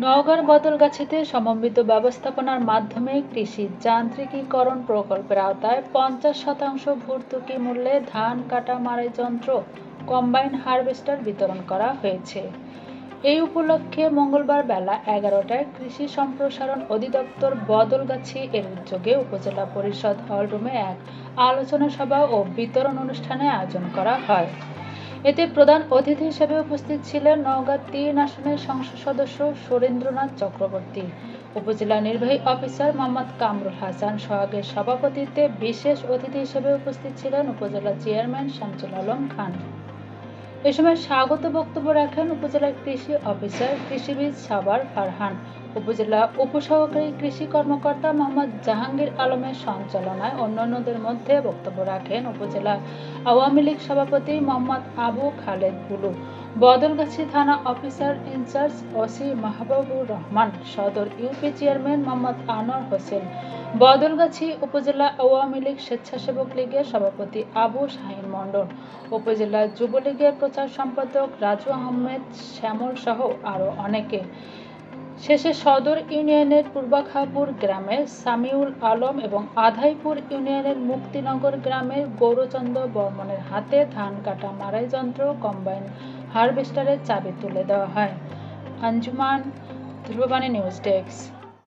নওগাঁর বদলগাছীতে সমন্বিত ব্যবস্থাপনার মাধ্যমে কৃষি যান্ত্রিকীকরণ প্রকল্পের আওতায় ৫০% ভর্তুকি মূল্যে ধান কাটা মাড়াই যন্ত্র কম্বাইন হারভেস্টার বিতরণ করা হয়েছে। এই উপলক্ষে মঙ্গলবার বেলা ১১টায় কৃষি সম্প্রসারণ অধিদপ্তর বদলগাছী এর উদ্যোগে উপজেলা পরিষদ হলরুমে এক আলোচনা সভা ও বিতরণ অনুষ্ঠানের আয়োজন করা হয়। এতে প্রধান অতিথি হিসেবে উপস্থিত ছিলেন নওগাঁ ৩ আসনের সংসদ সদস্য সুরেন্দ্রনাথ চক্রবর্তী, উপজেলা নির্বাহী অফিসার মোহাম্মদ কামরুল হাসান সোহাগের সভাপতিত্বে বিশেষ অতিথি হিসেবে উপস্থিত ছিলেন উপজেলা চেয়ারম্যান শামসুল আলম খান। এ সময় স্বাগত বক্তব্য রাখেন উপজেলা কৃষি অফিসার কৃষিবিদ সাবার ফারহান, উপজেলা উপসহকারী কৃষি কর্মকর্তা মোহাম্মদ জাহাঙ্গীর আলমের সঞ্চালনায়। অন্যান্যদের মধ্যে বক্তব্য রাখেন উপজেলা আওয়ামী লীগ সভাপতি মোহাম্মদ আবু খালেদ বুলু, বদলগাছী থানা officer in charge OC Mahbubur Rahman, সদর ইউপি চেয়ারম্যান মোহাম্মদ আনোয়ার হোসেন, বদলগাছী উপজেলা আওয়ামী লীগ স্বেচ্ছাসেবক লীগের সভাপতি আবু শাহিন মণ্ডল, উপজেলা যুবলীগের প্রচার সম্পাদক রাজু আহমেদ শ্যামল সহ আরও অনেকে। শেষে সদর ইউনিয়নের পূর্বাখাপুর গ্রামের সামিউল আলম এবং আধাইপুর ইউনিয়নের মুক্তিনগর গ্রামের গৌরচন্দ্র বর্মনের হাতে ধান কাটা মাড়াই যন্ত্র কম্বাইন হারভেস্টারের চাবি তুলে দেওয়া হয়। Anjuman, Dhrubabani news desk.